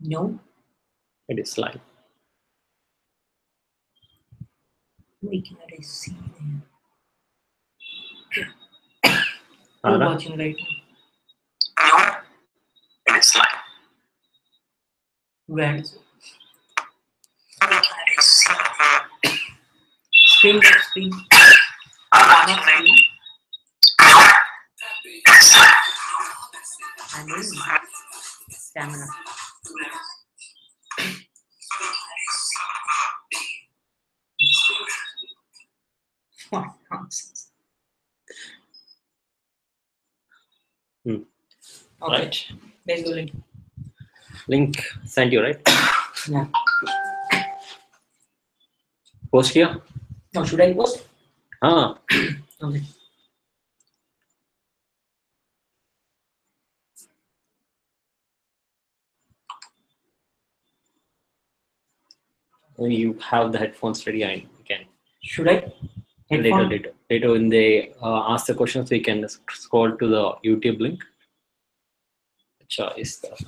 No. It is live. Why cannot I see them? Ara? You're watching right now. No. It is live. Where is it? Why cannot I see them? Screen, that screen. I'm watching Not right screen. now. It is live. I'm in stamina. What nonsense. Hmm. Okay. Right. Let's go link. Link sent you, right? Yeah. Post here? Now should I post? Ah. Okay. You have the headphones ready and you can. Should I? Headphone? Later when they ask the questions, we can scroll to the YouTube link. अच्छा इस तरफ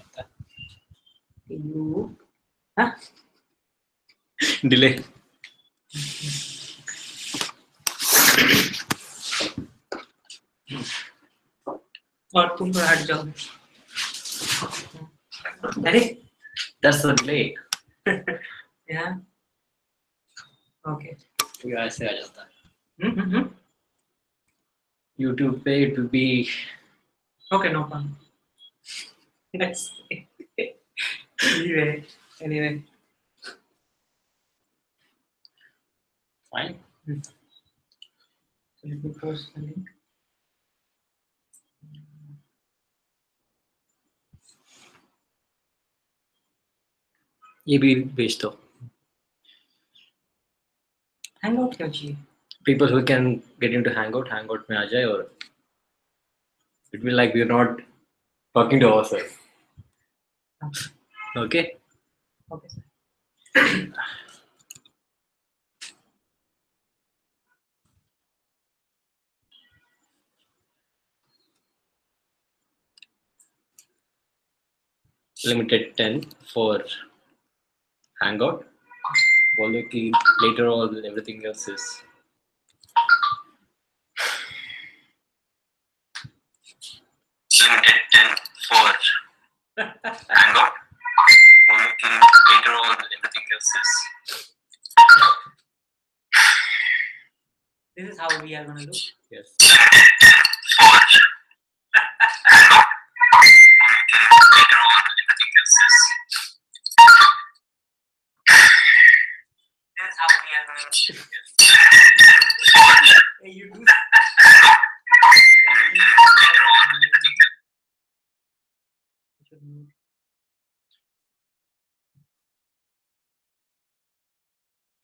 You. Huh? delay. और तुम थोड़ा हट जाओ. अरे. That's the delay. Yeah. Okay. ये ऐसे आ जाता है. YouTube पे it will be. Okay, no problem. Let's see. Anyway. Fine. So let me post the link. ये भी भेज दो. Hangout क्या चाहिए? People who can get into Hangout में आ जाए और it will be like we're not talking to ourselves. Okay. Okay, sir. Limited 10 for Hangout. Although later on everything else is. Limited 10 for Hangout. Later on everything else is. This is how we are gonna do. Yes. This is how we are gonna do. Hey, you do.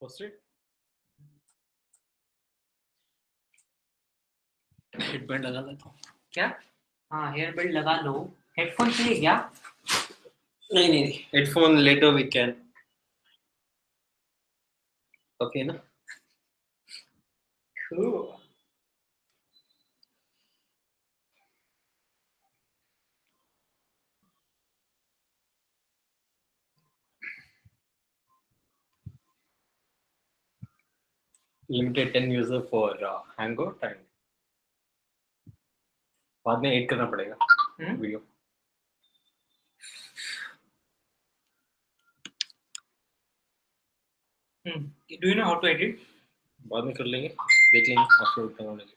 Post it. Headband लगा लेता हूँ. क्या? हाँ, hair belt लगा लो. Headphone चाहिए क्या? नहीं headphone later we can. Okay ना? Cool. Limited 10 user for Hangout and बाद में edit करना पड़ेगा video. Do you know how to edit? बाद में कर लेंगे. देख लेंगे after करने लगे.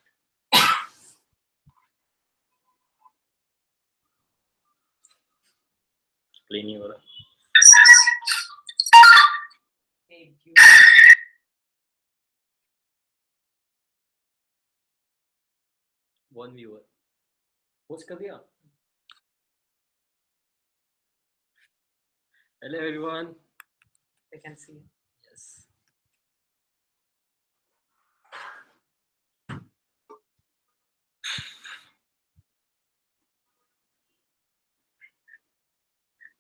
Play नहीं हो रहा. Hey, you. One viewer. Post कर दिया. Hello everyone. I can see. Yes.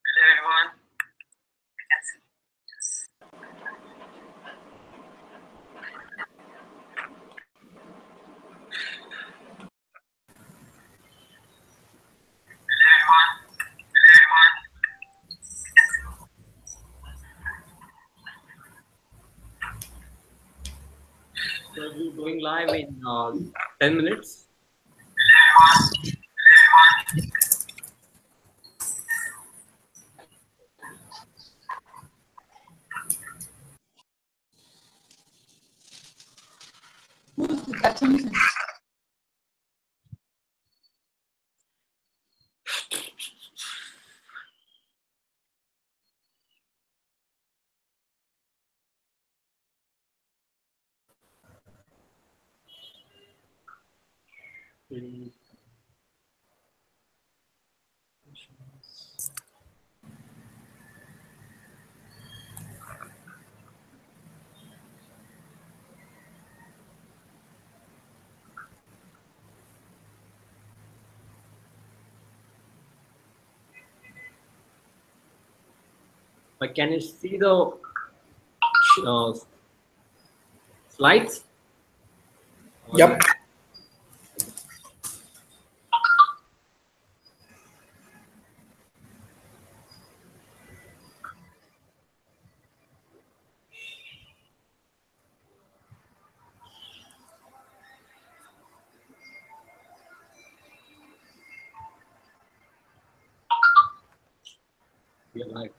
Hello everyone. I can see. Yes. Hello everyone. We'll be going live in 10 minutes. But can you see the uh, slides? Yep. We are live.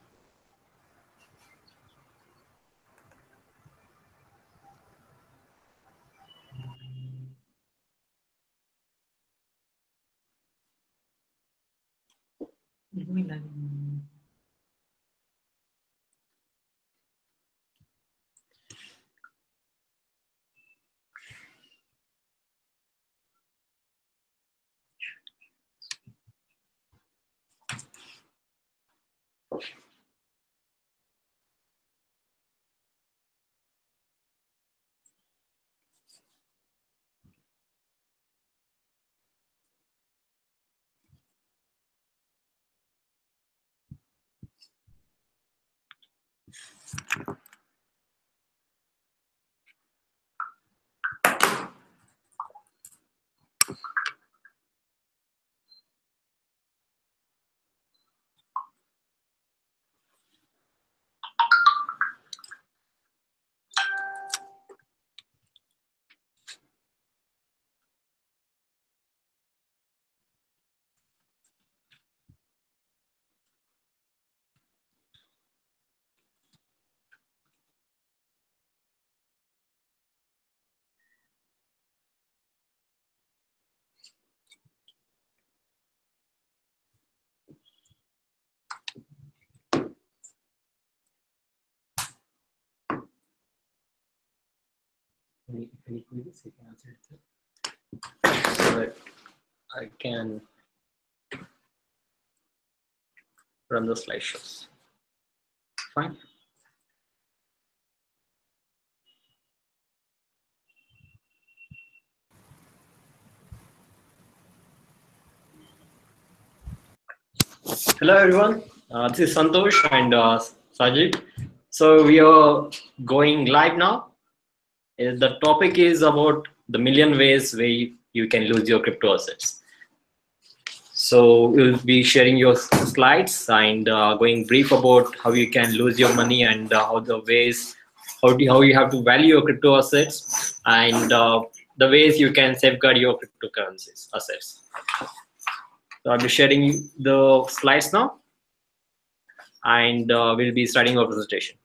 Any queries you can answer it so that I can run the slideshows. Fine. Hello everyone, this is Santosh and Sajid. So we are going live now. The topic is about the million ways where you can lose your crypto assets. So we'll be sharing your slides and going brief about how you can lose your money and how you have to value your crypto assets and the ways you can safeguard your cryptocurrencies assets. So I'll be sharing the slides now, and we'll be starting our presentation.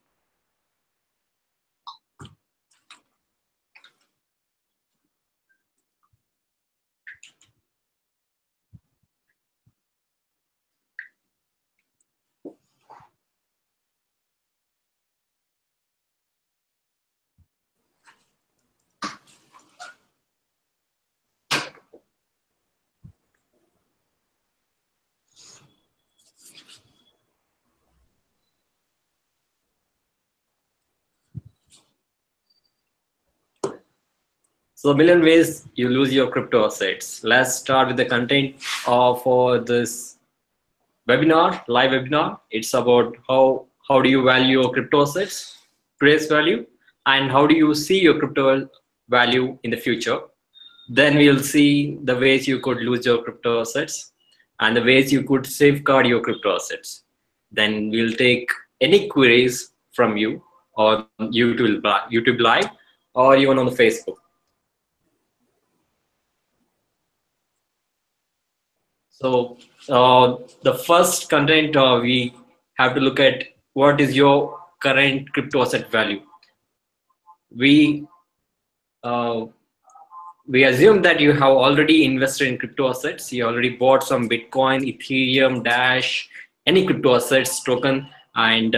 So a million ways you lose your crypto assets. Let's start with the content for this webinar, live webinar. It's about how do you value your crypto assets, today's value, and how do you see your crypto value in the future. Then we'll see the ways you could lose your crypto assets and the ways you could safeguard your crypto assets. Then we'll take any queries from you on YouTube Live or even on the Facebook. So the first content we have to look at what is your current crypto asset value. We uh, we assume that you have already invested in crypto assets. You already bought some Bitcoin, Ethereum, Dash, any crypto assets token, and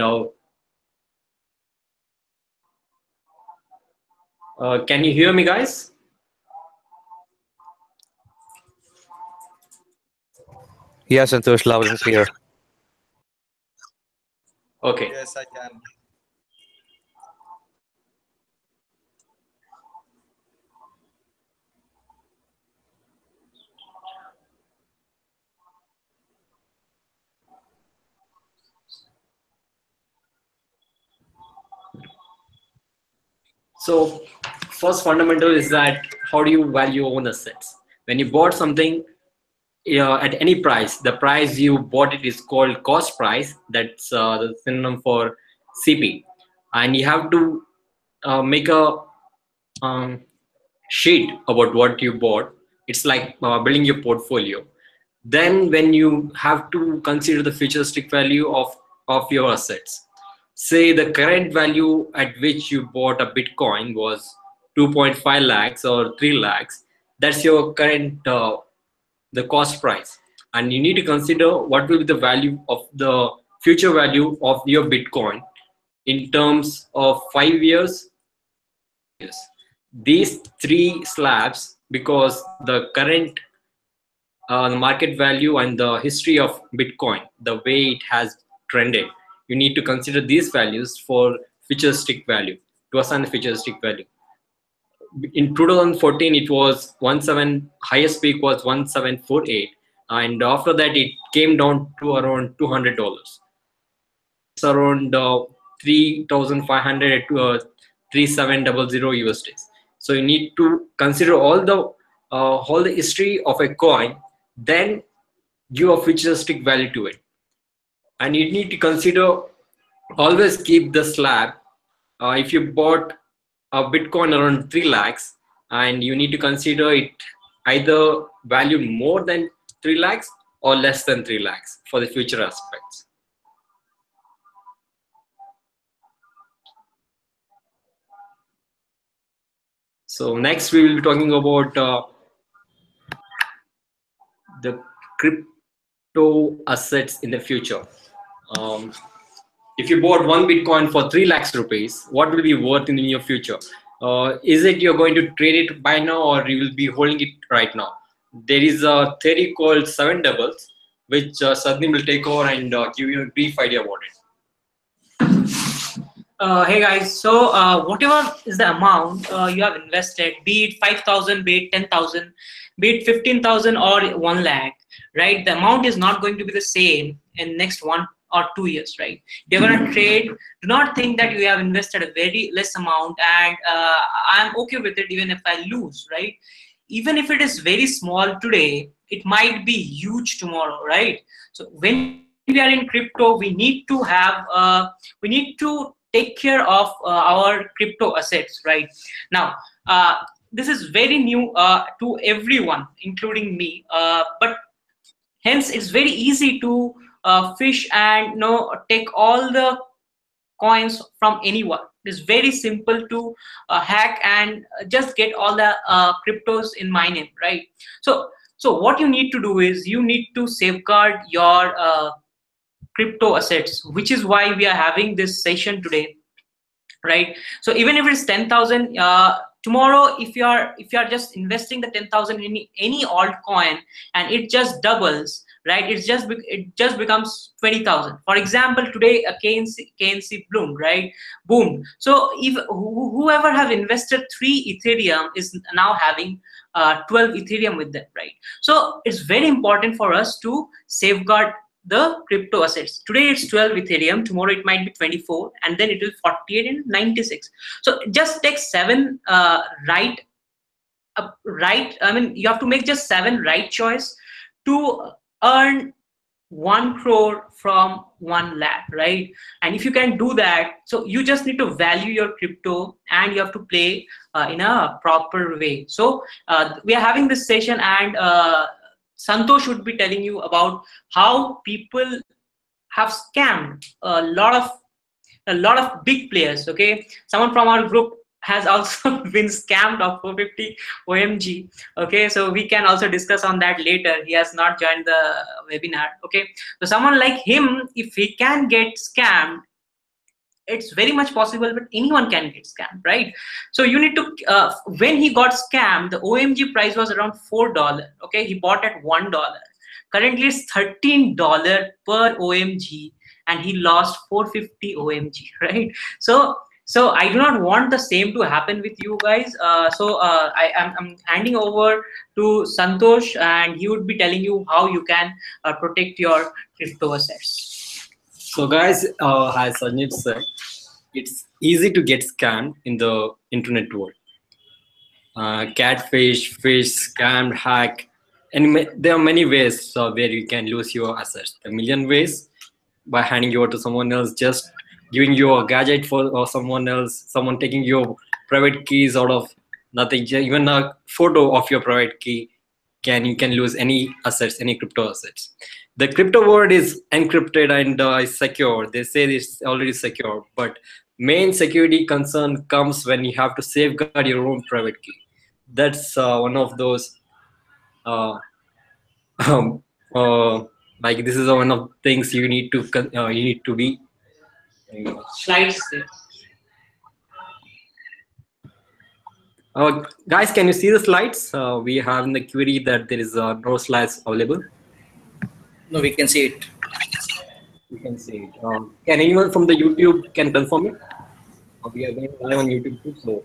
can you hear me, guys? Yeah, Santosh, loud and clear. Okay. Yes, I can. So first fundamental is that how do you value your own assets? When you bought something at any price, the price you bought it is called cost price. That's the synonym for CP, and you have to make a um, sheet about what you bought. It's like building your portfolio. Then when you have to consider the futuristic value of your assets, say the current value at which you bought a Bitcoin was 2.5 lakhs or 3 lakhs, that's your current the cost price, and you need to consider what will be the value of the future value of your Bitcoin in terms of 5 years. Yes, these three slabs, because the current the market value and the history of Bitcoin, the way it has trended, you need to consider these values for futuristic value, to assign the futuristic value. In 2014, it was 17, highest peak was 1748, and after that it came down to around $200. It's around 3,500 to 3,700 USD. So you need to consider all the history of a coin, then give a futuristic value to it. And you need to consider, always keep the slab. If you bought a Bitcoin around 3 lakhs, and you need to consider it either valued more than 3 lakhs or less than 3 lakhs for the future aspects. So next we will be talking about the crypto assets in the future. If you bought one Bitcoin for 3 lakhs rupees, what will be worth in the near future? Is it you're going to trade it by now, or you will be holding it right now? There is a theory called 7 doubles, which Sadhni will take over and give you a brief idea about it. Hey guys, so whatever is the amount you have invested, be it 5,000, be it 10,000, be it 15,000 or 1 lakh, right? The amount is not going to be the same in next 1 or 2 years, right? You're going to trade. Do not think that you have invested a very less amount and I'm okay with it even if I lose, right? Even if it is very small today, it might be huge tomorrow, right? So when we are in crypto, we need to have, we need to take care of our crypto assets, right? Now, this is very new to everyone, including me, but hence it's very easy to fish and take all the coins from anyone. It's very simple to hack and just get all the cryptos in my name, right? So what you need to do is you need to safeguard your crypto assets, which is why we are having this session today, right? So even if it's 10,000, tomorrow if you are just investing the 10,000 in any altcoin and it just doubles, right? It just becomes 20,000. For example, today a KNC bloomed, right? Boom. So if whoever have invested 3 Ethereum is now having 12 Ethereum with them, right? So it's very important for us to safeguard the crypto assets. Today it's 12 Ethereum, tomorrow it might be 24, and then it will 48 and 96. So just take 7 right. I mean, you have to make just 7 right choice to earn 1 crore from 1 lakh, right? And if you can do that, so you just need to value your crypto and you have to play in a proper way. So we are having this session, and Santosh would be telling you about how people have scammed a lot of big players. Okay, someone from our group has also been scammed of 450 OMG. Okay, so we can also discuss on that later. He has not joined the webinar. Okay, so someone like him, if he can get scammed, it's very much possible, but anyone can get scammed, right? So you need to when he got scammed, the OMG price was around $4. Okay, he bought at $1. Currently it's $13 per OMG, and he lost 450 OMG, right? So I do not want the same to happen with you guys. I'm handing over to Santosh, and he would be telling you how you can protect your crypto assets. So guys, as Sanjeev said, it's easy to get scammed in the internet world. Catfish, fish, scam, hack, and there are many ways where you can lose your assets. A million ways by handing you over to someone else, just giving you a gadget for or someone else, someone taking your private keys out of nothing, even a photo of your private key. You can lose any assets, any crypto assets. The crypto world is encrypted and is secure. They say it's already secure, but main security concern comes when you have to safeguard your own private key. That's one of those um, like this is one of the things you need to be. Slides there. Guys, can you see the slides? We have in the query that there is no slides available. No, we can see it. You can see it. Can anyone from the YouTube can confirm it? We are going live on YouTube too, so.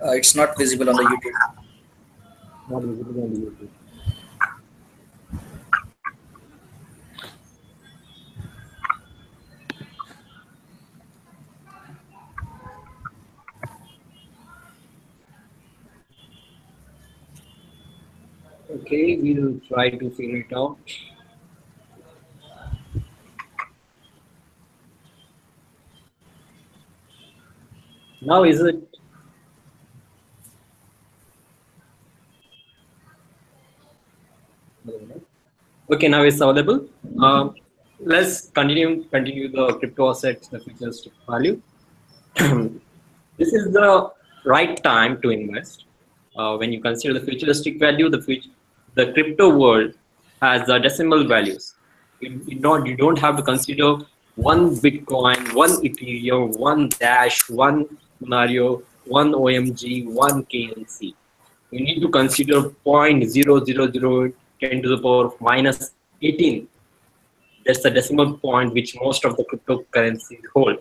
It's not visible on the YouTube. Not visible on the YouTube. Okay, we'll try to figure it out. Now is it? Okay, now it's available. Let's continue the crypto assets, the futuristic value. This is the right time to invest. When you consider the futuristic value, the crypto world has decimal values. You don't have to consider one Bitcoin, one Ethereum, one Dash, one Monero, one OMG, one KNC. You need to consider 0.0010 to the power of minus 18. That's the decimal point which most of the cryptocurrencies hold.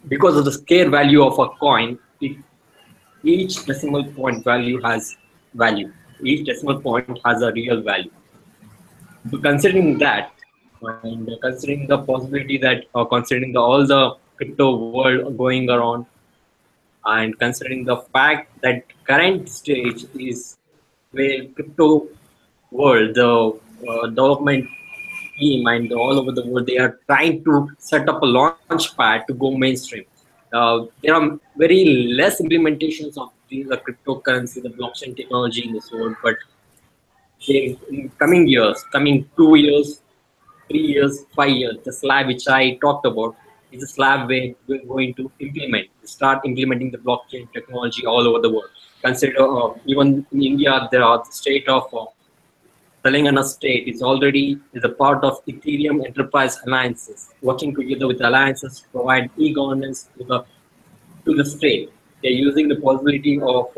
Because of the scale value of a coin, each decimal point value has value. Each decimal point has a real value. So considering that, and considering the possibility that, considering all the crypto world going around, and considering the fact that current stage is where crypto world, the development team and all over the world, they are trying to set up a launch pad to go mainstream. There are very less implementations of the cryptocurrency, the blockchain technology in this world, but in coming years, coming 2 years, 3 years, 5 years, the slab which I talked about is a slab where we're going to start implementing the blockchain technology all over the world. Consider even in India, there are the state of Telangana state is a part of Ethereum Enterprise Alliances, working together with alliances to provide e-governance to the state. They're using the possibility of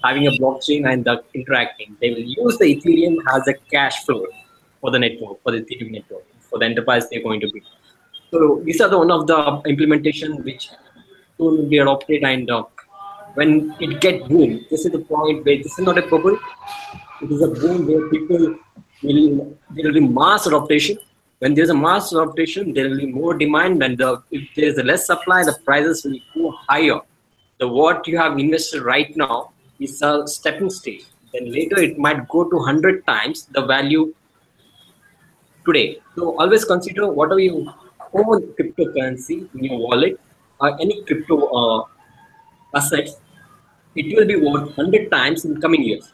having a blockchain and interacting. They will use the Ethereum as a cash flow for the network, for the Ethereum network, for the enterprise they're going to be. So these are one of the implementation which will be adopted, and when it gets boom, this is the point where this is not a bubble. It is a boom where there will be mass adoption. When there's a mass adoption, there will be more demand, and if there is a less supply, the prices will go higher. What you have invested right now is a stepping stage. Then later it might go to 100 times the value today. So always consider whatever you own cryptocurrency in your wallet, any crypto assets, it will be worth 100 times in coming years.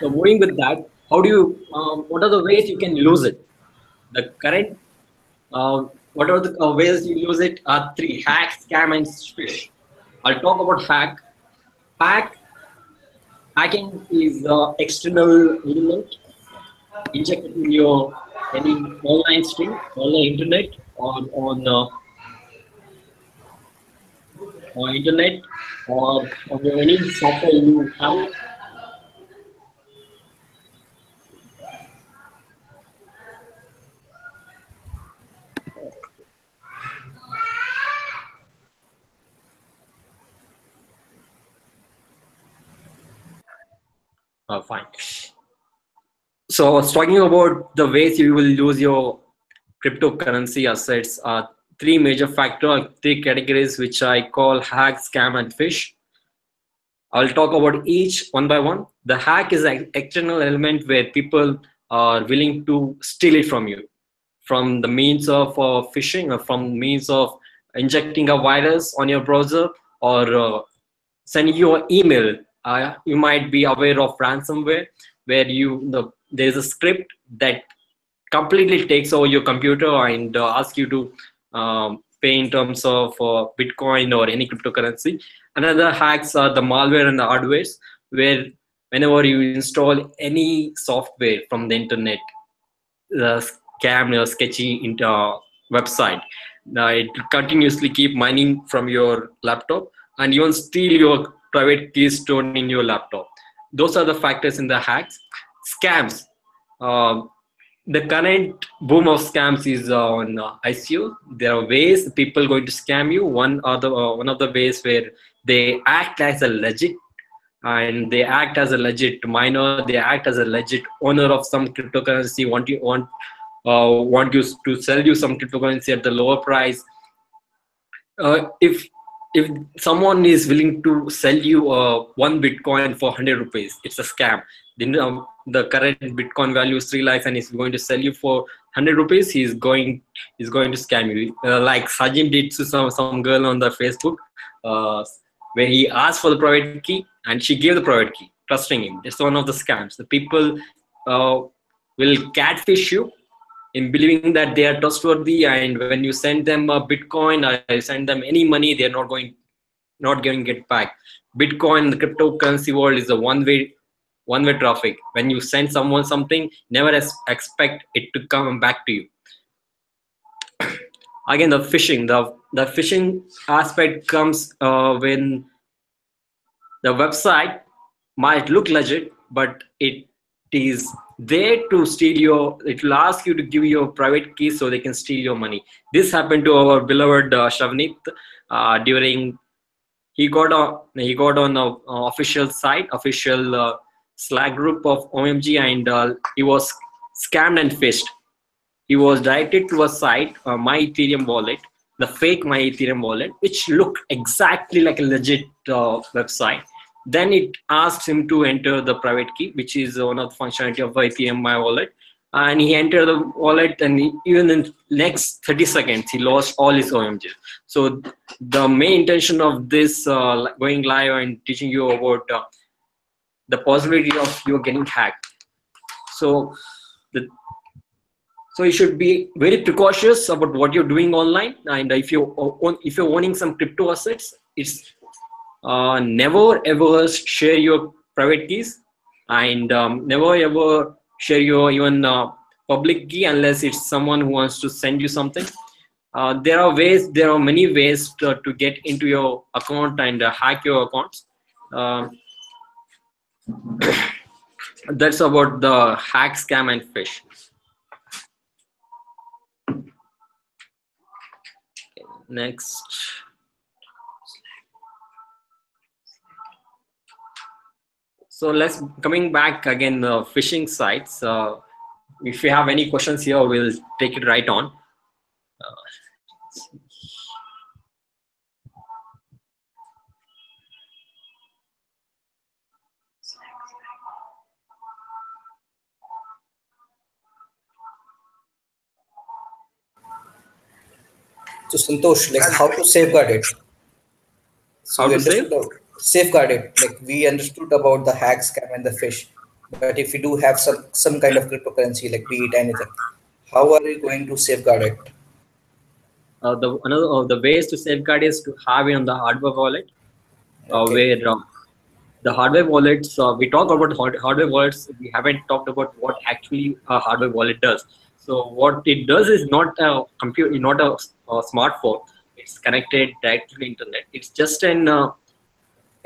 So moving with that, how do you? What are the ways you can lose it? The current, what are the ways you lose it? Are three: hack, scam, and fish. I'll talk about hack. Hack Hacking is external element injected in your any online stream, online internet, or on internet, or on any software you have. Fine. So I was talking about the ways you will lose your cryptocurrency assets. Three major factors, three categories, which I call hack, scam, and fish. I'll talk about each one by one. The hack is an external element where people are willing to steal it from you, from the means of phishing, or from means of injecting a virus on your browser, or sending you an email. You might be aware of ransomware, where there's a script that completely takes over your computer and asks you to pay in terms of Bitcoin or any cryptocurrency. Another hacks are the malware and the hardwares, where whenever you install any software from the internet, the scam or sketchy website, it continuously keep mining from your laptop and even steal your private keys stored in your laptop. Those are the factors in the hacks. Scams. Uh, the current boom of scams is on ICO. There are ways people going to scam you. One of the ways where they act as a legit, and they act as a legit miner. They act as a legit owner of some cryptocurrency. Want you to sell you some cryptocurrency at the lower price. If someone is willing to sell you one Bitcoin for 100 rupees, it's a scam. Then the current Bitcoin value is 3 lakhs, and he's going to sell you for 100 rupees. He's going to scam you, like Sajim did to some girl on the Facebook, uh, where he asked for the private key and she gave the private key, trusting him. It's one of the scams. The people will catfish you in believing that they are trustworthy, and when you send them a Bitcoin or send them any money, they're not going to get back. Bitcoin, the cryptocurrency world, is a one way traffic. When you send someone something, never expect it to come back to you. Again, the phishing aspect comes when the website might look legit, but it is there to steal your. It will ask you to give your private keys so they can steal your money. This happened to our beloved Shavnit during he got on a official site, official Slack group of OMG, and he was scammed and fished. He was directed to a site, My Ethereum wallet, the fake My Ethereum wallet, which looked exactly like a legit website. Then it asked him to enter the private key, which is one of the functionality of Ethereum My Wallet. And he entered the wallet, and even in next 30 seconds, he lost all his OMG. So the main intention of this going live and teaching you about the possibility of you getting hacked. So the so you should be very precautious about what you're doing online. And if you're owning some crypto assets, it's never ever share your private keys, and never ever share your even public key unless it's someone who wants to send you something. There are many ways to get into your account and hack your accounts. Uh, that's about the hack, scam, and fish. Next. So let's coming back again, phishing sites. If you have any questions here, we'll take it right on. So Santosh, like how to safeguard it? So How we to save? understood safeguard it. Like we understood about the hack scam and the fish. But if we do have some kind of cryptocurrency, like be it anything, how are we going to safeguard it? The another of the ways to safeguard is to have it on the hardware wallet, Okay. where the hardware wallets, we talk about hardware wallets, we haven't talked about what actually a hardware wallet does. So what it does is not a computer, not a smartphone. It's connected directly to the internet. It's just an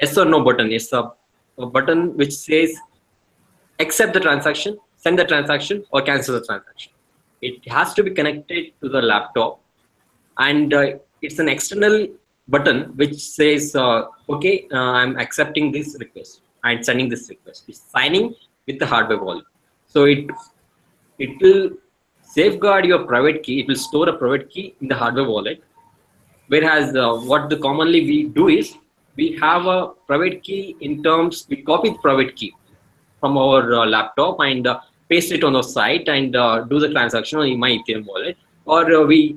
yes or no button. It's a button which says accept the transaction, send the transaction, or cancel the transaction. It has to be connected to the laptop, and it's an external button which says okay, I'm accepting this request and sending this request. It's signing with the hardware wallet. So it will safeguard your private key. It will store a private key in the hardware wallet, whereas what the commonly we do is we have a private key in terms, we copy the private key from our laptop and paste it on the site and do the transaction on my Ethereum wallet, or we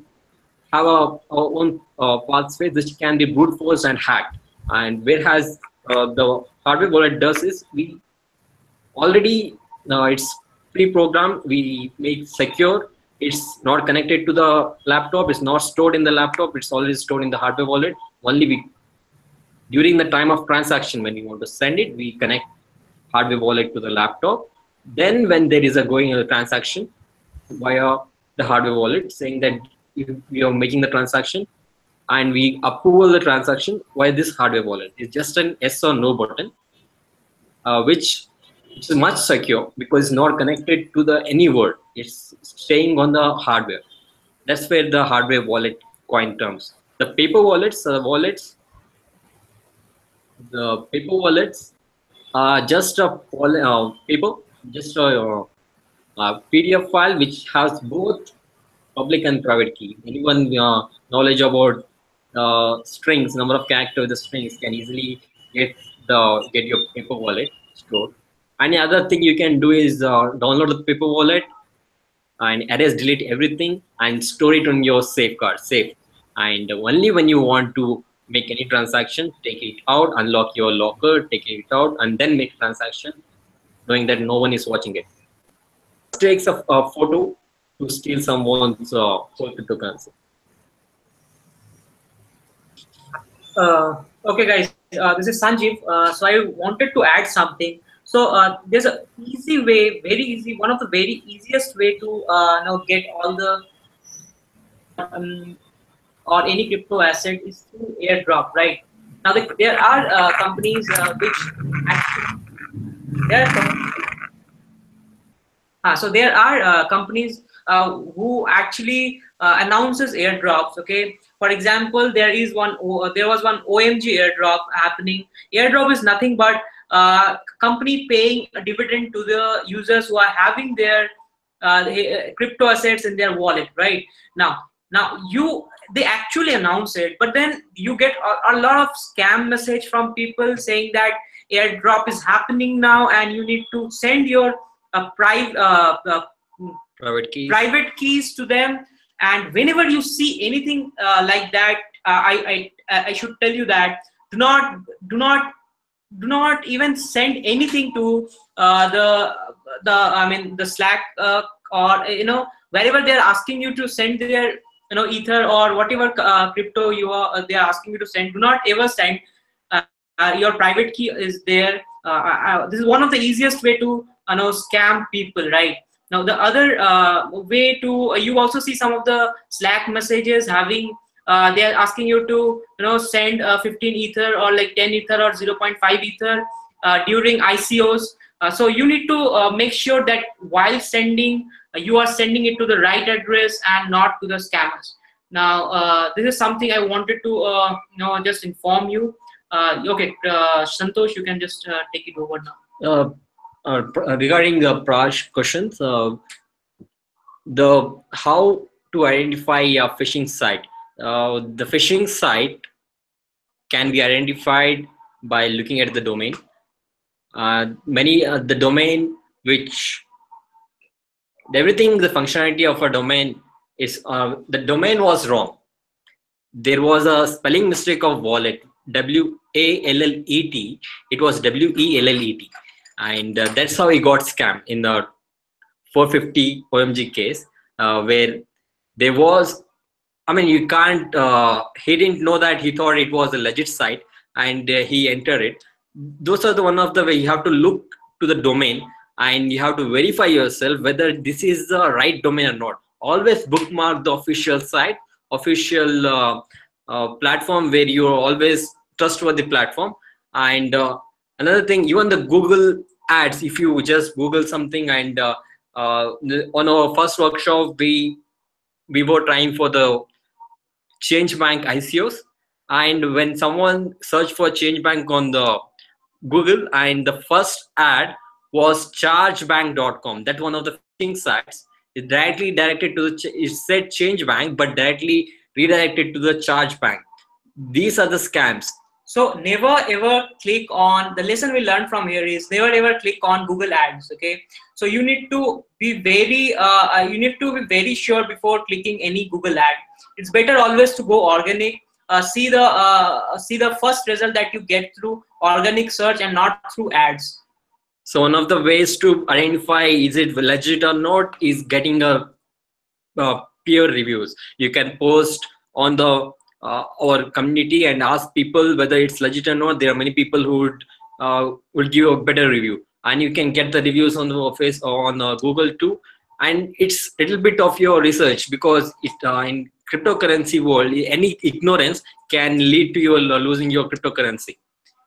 have our own pathway which can be brute force and hacked. And whereas the hardware wallet does is we already it's pre-programmed, we make secure. It's not connected to the laptop. It's not stored in the laptop. It's already stored in the hardware wallet. Only we during the time of transaction when we want to send it, we connect hardware wallet to the laptop. Then when there is a going transaction via the hardware wallet saying that we are making the transaction and we approve the transaction via this hardware wallet. It's just an yes or no button, which is much secure because it's not connected to the any word. It's staying on the hardware. That's where the hardware wallet coin terms. The paper wallets, the paper wallets are just a paper, just a PDF file which has both public and private key. Anyone knowledge about strings, number of characters, the strings can easily get your paper wallet stored. Any other thing you can do is download the paper wallet and erase, delete everything and store it on your safeguard, safe. And only when you want to make any transaction, take it out, unlock your locker, take it out, and then make transaction, knowing that no one is watching it. It takes a photo to steal someone's whole cryptocurrency. Okay, guys, this is Sanjeev. So I wanted to add something. So there's an easy way, very easy, one of the very easiest way to get all the or any crypto asset is through airdrop, right? Now there are companies which actually there so there are companies who actually announces airdrops. Okay, for example, there was one OMG airdrop happening. Airdrop is nothing but company paying a dividend to the users who are having their crypto assets in their wallet, right? Now they actually announce it, but then you get a lot of scam message from people saying that airdrop is happening now and you need to send your private keys to them. And whenever you see anything like that, I should tell you that do not even send anything to the Slack or wherever they're asking you to send their Ether or whatever crypto they are asking you to send. Do not ever send your private key is there. This is one of the easiest way to scam people, right? Now the other way to you also see some of the Slack messages having they are asking you to send 15 Ether or like 10 Ether or 0.5 Ether during ICOs. So you need to make sure that while sending, you are sending it to the right address and not to the scammers. Now this is something I wanted to just inform you. Okay, Santosh, you can just take it over now. Regarding the Praj questions, how to identify a phishing site. The phishing site can be identified by looking at the domain. The domain which everything, the functionality of a domain is the domain was wrong. there was a spelling mistake of wallet, WALLET. It was WELLET, and that's how he got scammed in the 450 OMG case, where there was, I mean, you can't, he didn't know that, he thought it was a legit site, and he entered it. Those are the one of the way you have to look to the domain, and you have to verify yourself whether this is the right domain or not. Always bookmark the official site, official platform where you are always trustworthy platform. And another thing, even the Google ads, if you just Google something, and on our first workshop, we were trying for the Change Bank ICOs, and when someone searched for Change Bank on the Google, and the first ad was chargebank.com, that one of the phishing sites, it directly directed to the, it said Change Bank but directly redirected to the Charge Bank. These are the scams. So never ever click on, the lesson we learned from here is never ever click on Google ads. Okay, so you need to be very sure before clicking any Google ad. It's better always to go organic. See the first result that you get through organic search and not through ads. So one of the ways to identify is it legit or not is getting a peer reviews. You can post on the our community and ask people whether it's legit or not. There are many people who would give a better review, and you can get the reviews on the office or on Google too. And it's a little bit of your research, because it, in cryptocurrency world, any ignorance can lead to you losing your cryptocurrency.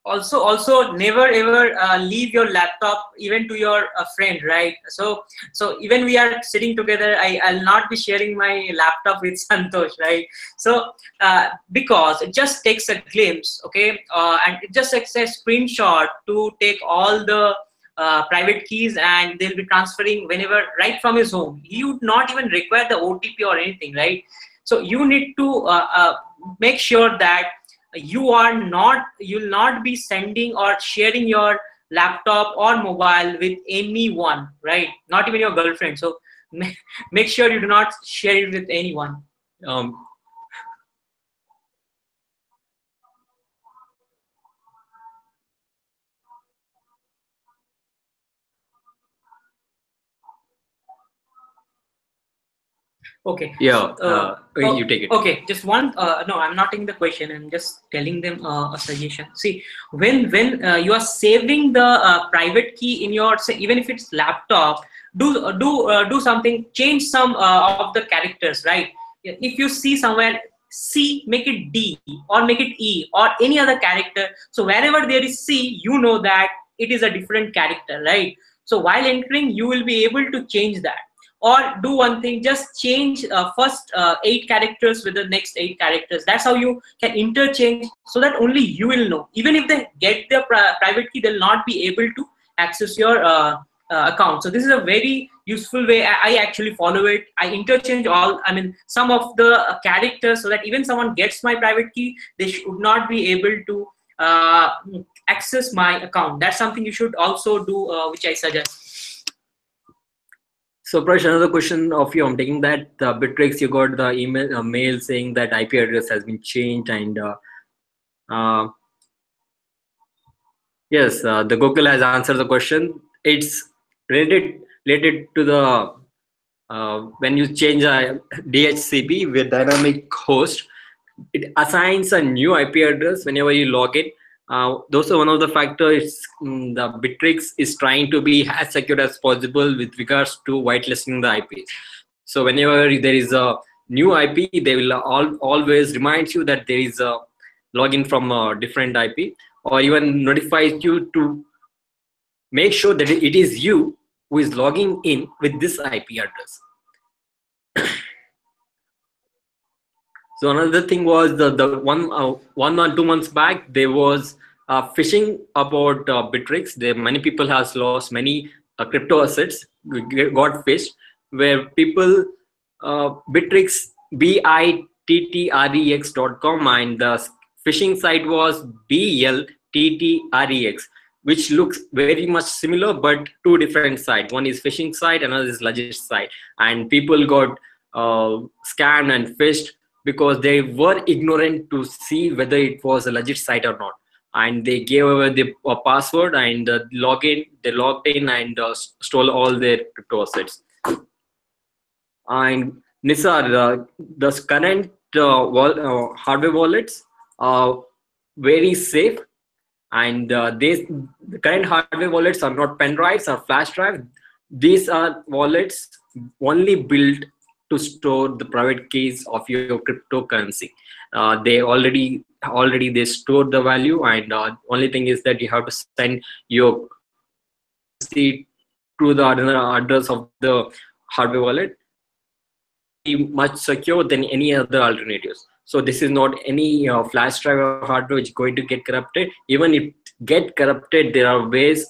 Also never ever leave your laptop even to your friend, right? So even we are sitting together, I'll not be sharing my laptop with Santosh, right? So because it just takes a glimpse, okay, and it just takes a screenshot to take all the private keys, and they'll be transferring whenever, right from his home. He would not even require the OTP or anything, right? So you need to make sure that you'll not be sending or sharing your laptop or mobile with anyone, right? Not even your girlfriend. So make sure you do not share it with anyone. Okay. Yeah, you take it. Okay, just one. No, I'm not taking the question. I'm just telling them a suggestion. See, when you are saving the private key in your, say, even if it's laptop, do something. Change some of the characters, right? If you see somewhere C, make it D or make it E or any other character. So wherever there is C, you know that it is a different character, right? So while entering, you will be able to change that. Or do one thing, just change first 8 characters with the next 8 characters. That's how you can interchange, so that only you will know. Even if they get their private key, they'll not be able to access your account. So this is a very useful way. I actually follow it. I interchange some of the characters, so that even someone gets my private key, they should not be able to access my account. That's something you should also do, which I suggest. So Prash, another question of you. I'm taking that Bittrex, you got the mail saying that IP address has been changed, and yes, the Google has answered the question. It's related to the when you change a DHCP with dynamic host, it assigns a new IP address whenever you log in. Those are one of the factors. The Bittrex is trying to be as secure as possible with regards to whitelisting the IPs. So whenever there is a new IP, they will always remind you that there is a login from a different IP, or even notifies you to make sure that it is you who is logging in with this IP address. So another thing was the 1 or 2 months back, there was phishing about Bittrex. Many people has lost many crypto assets, got phished, where people Bittrex BITTREX.com, and the phishing site was BLTTREX, which looks very much similar but 2 different sites. One is phishing site, another is legit site, and people got scammed and phished because they were ignorant to see whether it was a legit site or not, and they gave away the password and they logged in and stole all their crypto assets. And Nisar, the current hardware wallets are very safe, and the current hardware wallets are not pen drives or flash drives. These are wallets only built to store the private keys of your cryptocurrency. They already they store the value, and only thing is that you have to send your key to the address of the hardware wallet. Much secure than any other alternatives. So this is not any flash drive or hardware which is going to get corrupted. Even if get corrupted, there are ways.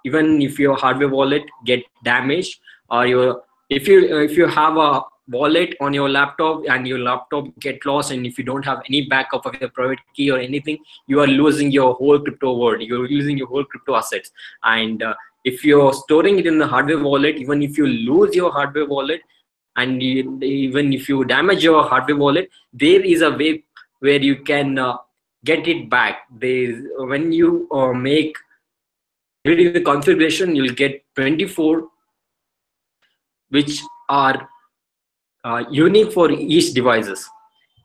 Even if your hardware wallet get damaged, or if you have a wallet on your laptop and your laptop get lost, and if you don't have any backup of your private key or anything, you are losing your whole crypto world. You're losing your whole crypto assets. And if you're storing it in the hardware wallet, even if you lose your hardware wallet, and even if you damage your hardware wallet, there is a way where you can get it back. When you make during the configuration, you'll get 24 which are unique for each devices.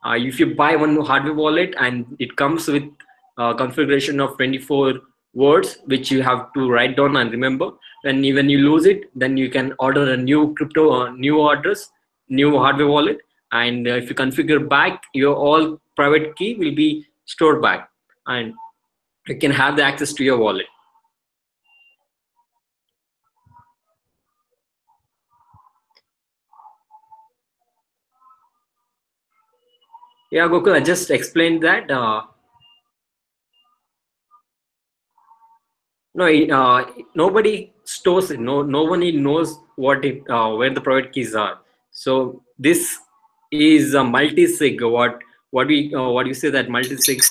If you buy one hardware wallet and it comes with configuration of 24 words which you have to write down and remember, and when you lose it, then you can order a new new address, new hardware wallet, and if you configure back, your all private key will be stored back, and you can have the access to your wallet. Yeah, Gokul, I just explained that. No, nobody stores it. No one knows what where the private keys are. So this is a multi-sig. What you say that multi-sig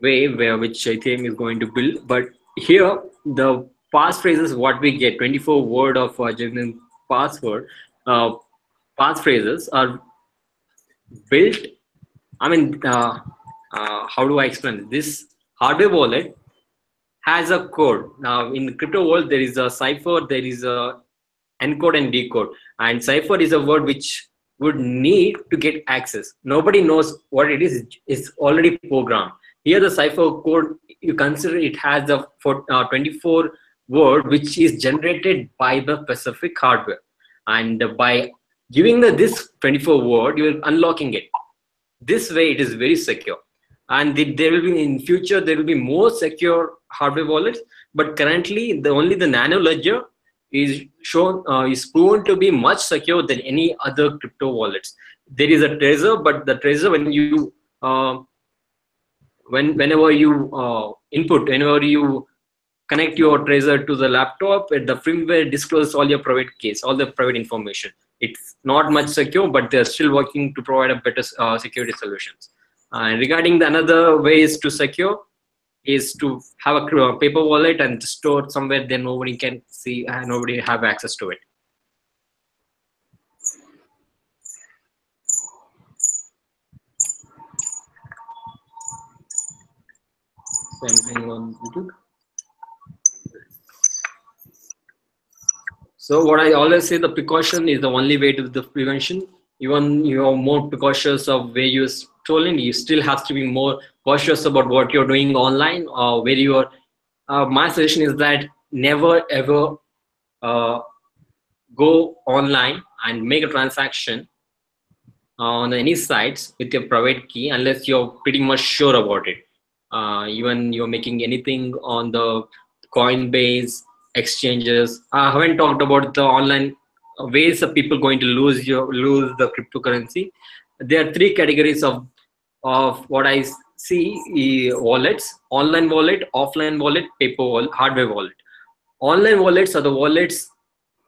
way which Ethereum is going to build. But here the passphrases what we get 24 word of genuine password passphrases are built. I mean. How do I explain this? This hardware wallet has a code. Now in the crypto world, there is a cipher, there is a encode and decode, and cipher is a word which would need to get access. Nobody knows what it is. It's already programmed. Here the cipher code, you consider it has a 24 word which is generated by the specific hardware, and by giving this 24 word, you are unlocking it. This way it is very secure. And there will be in future there will be more secure hardware wallets, but currently only the Nano Ledger is proven to be much secure than any other crypto wallets. There is a Trezor, but the Trezor, when you whenever you connect your Trezor to the laptop, the firmware discloses all your private keys, all the private information. It's not much secure, but they're still working to provide a better security solutions. And regarding the another ways to secure is to have a paper wallet and store somewhere that nobody can see and nobody have access to it. So anything on YouTube? So what I always say, the precaution is the only way to the prevention. Even you are more precautious of where you're stolen, you still have to be more cautious about what you're doing online or where you are. My suggestion is that never ever go online and make a transaction on any sites with your private key unless you're pretty much sure about it. Even you're making anything on the Coinbase exchanges. I haven't talked about the online ways of people going to lose the cryptocurrency. There are three categories of what I see: wallets, online wallet, offline wallet, paper wallet, hardware wallet. Online wallets are the wallets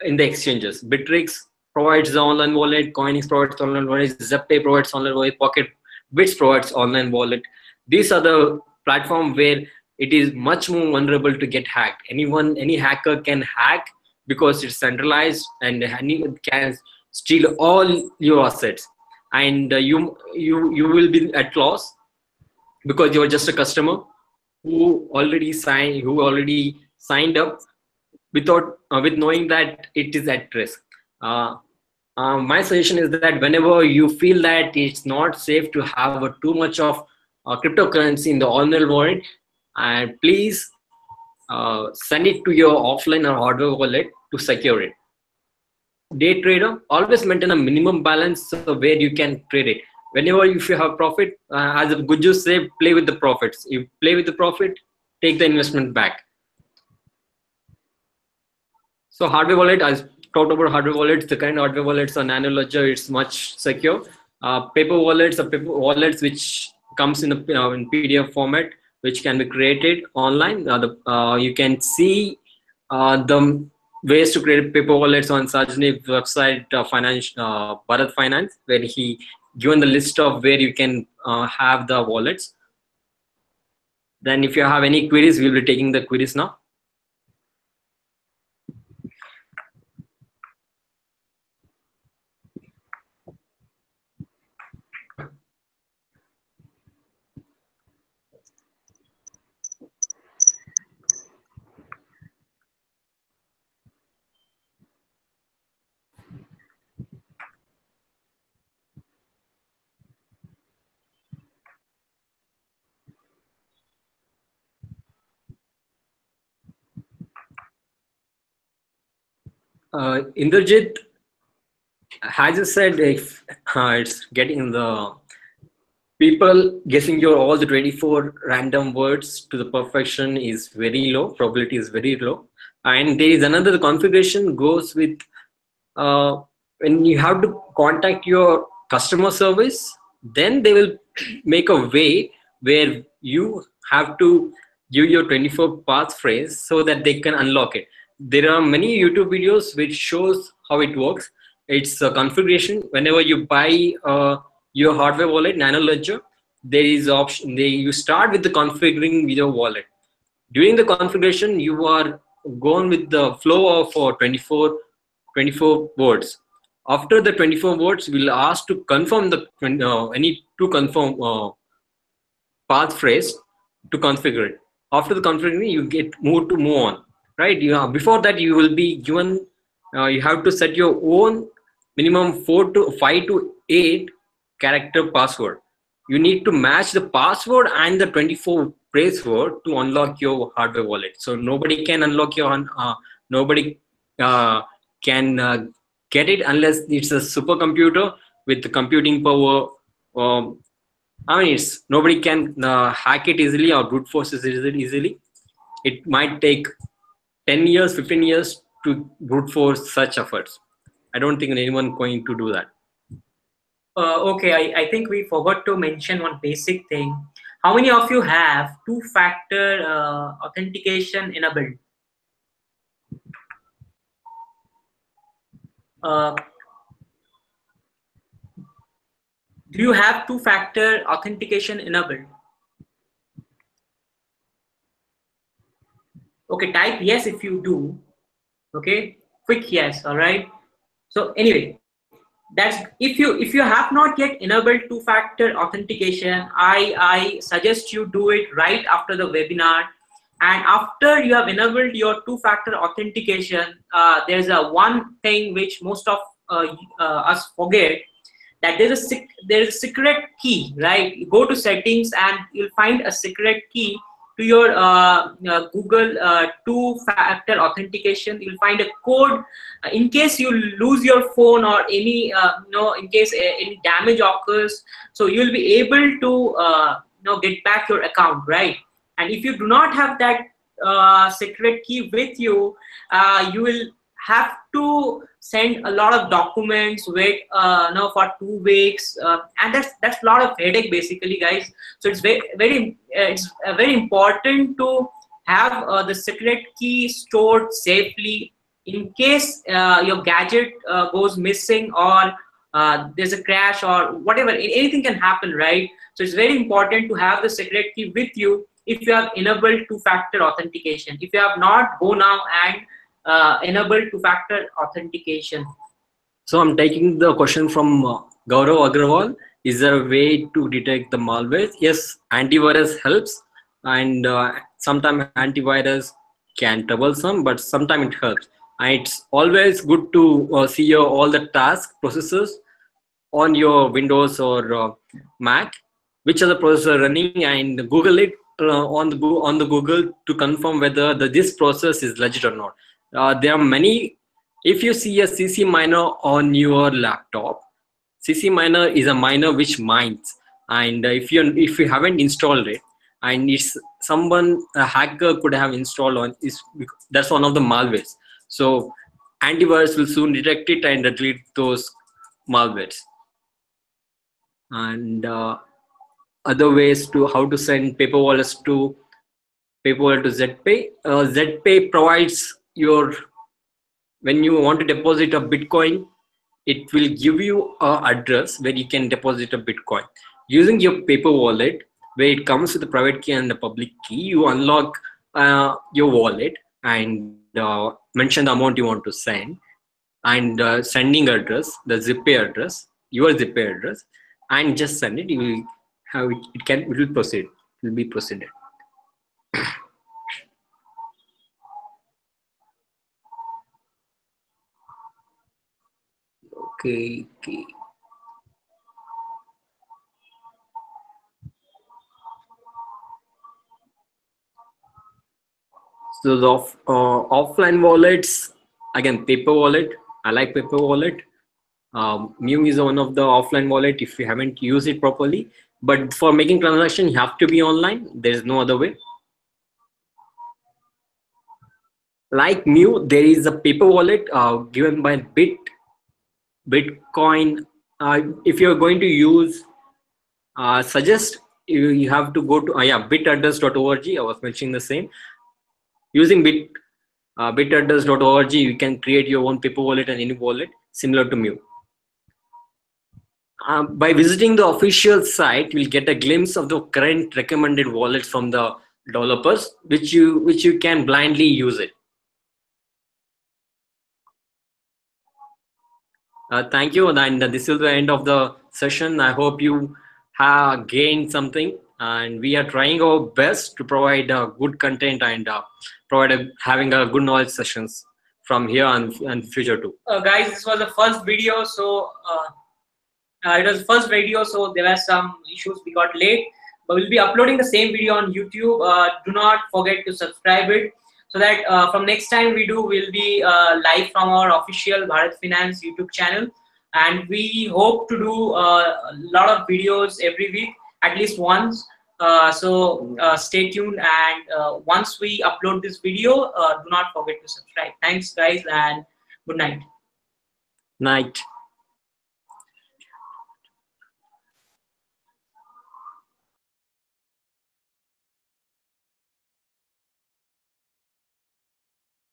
in the exchanges. Bittrex provides the online wallet, Coinix provides online wallet, ZepPay provides online wallet, PocketBits provides online wallet. These are the platform where it is much more vulnerable to get hacked. Any hacker can hack because it's centralized and can steal all your assets, and you will be at loss because you're just a customer who already signed up without with knowing that it is at risk. My suggestion is that whenever you feel that it's not safe to have too much of cryptocurrency in the online wallet, and please send it to your offline or hardware wallet to secure it. Day trader, always maintain a minimum balance where you can trade it. Whenever if you have profit, as Gujju say, play with the profits. You play with the profit, take the investment back. So hardware wallet, I talked about hardware wallets. The current hardware wallets are Nano Ledger. It's much secure. Paper wallets are paper wallets which comes in in PDF format, which can be created online. You can see the ways to create paper wallets on Sajniv's website, Bharat Finance, where he given the list of where you can have the wallets. Then if you have any queries, we'll be taking the queries now. Indrajit, as you said, if it's getting the people guessing your all the 24 random words to the perfection is very low, probability is very low. And there is another configuration goes with when you have to contact your customer service, then they will make a way where you have to give your 24 passphrase so that they can unlock it. There are many YouTube videos which shows how it works. It's a configuration. Whenever you buy your hardware wallet, Nano Ledger, there is option. You start with the configuring with your wallet. During the configuration, you are going with the flow of 24 words. After the 24 words, we'll ask to confirm the any to confirm passphrase to configure it. After the configuring, you get move on. Right? Before that, you will be given. You have to set your own minimum 5 to 8 character password. You need to match the password and the 24 phrase word to unlock your hardware wallet. So nobody can unlock your nobody can get it unless it's a supercomputer with the computing power. I mean, nobody can hack it easily or brute force it easily. It might take 10 years, 15 years to brute force such efforts. I don't think anyone going to do that. Okay, I think we forgot to mention one basic thing. How many of you have two-factor authentication enabled? Do you have two-factor authentication enabled? Okay, type yes if you do. Okay, quick yes. All right. So anyway, that's if you have not yet enabled two-factor authentication, I suggest you do it right after the webinar. And after you have enabled your two-factor authentication, there's a one thing which most of us forget, that there's a secret key, right? You go to settings and you'll find a secret key to your Google two-factor authentication. You'll find a code in case you lose your phone or any in case any damage occurs, so you'll be able to get back your account, right? And if you do not have that secret key with you, you will have to send a lot of documents, wait for 2 weeks, and that's a lot of headache basically, guys. So it's very important to have the secret key stored safely in case your gadget goes missing or there's a crash or whatever. Anything can happen, right? So it's very important to have the secret key with you if you have enabled two-factor authentication. If you have not, go now and enable two-factor authentication. So I'm taking the question from Gaurav Agrawal. Is there a way to detect the malware? Yes, antivirus helps, and sometimes antivirus can troublesome, but sometimes it helps. And it's always good to see your all the task processes on your Windows or Mac, which are the processor running, and Google it on the Google to confirm whether this process is legit or not. There are many. If you see a CC miner on your laptop, CC miner is a miner which mines, and if you haven't installed it, and it's someone a hacker could have installed on is that's one of the malwares. So antivirus will soon detect it and delete those malwares. And other ways to how to send paper wallets to ZPay. ZPay provides your when you want to deposit a Bitcoin, it will give you a address where you can deposit a Bitcoin using your paper wallet, where it comes with a private key and a public key. You unlock your wallet and mention the amount you want to send, and sending address, the ZPay address, your ZPay address, and just send it. You will have it. It will proceed. It will be proceeded. Okay. So the offline wallets, again, paper wallet. I like paper wallet. Mew is one of the offline wallet if you haven't used it properly. But for making transaction, you have to be online. There's no other way. Like Mew, there is a paper wallet given by Bitcoin. If you're going to use, suggest you have to go to bitaddress.org. I was mentioning the same. Using bitaddress.org, you can create your own paper wallet and any wallet similar to Mew. By visiting the official site, you'll get a glimpse of the current recommended wallets from the developers, which you can blindly use it. Thank you, and this is the end of the session. I hope you have gained something, and we are trying our best to provide good content and having a good knowledge sessions from here and future too. Guys, this was the first video, so it was the first video, so there were some issues. We got late, but we'll be uploading the same video on YouTube. Do not forget to subscribe it, so that from next time we'll be live from our official Bharat Finance YouTube channel, and we hope to do a lot of videos every week, at least once. So stay tuned, and once we upload this video, do not forget to subscribe. Thanks, guys, and good night. Night.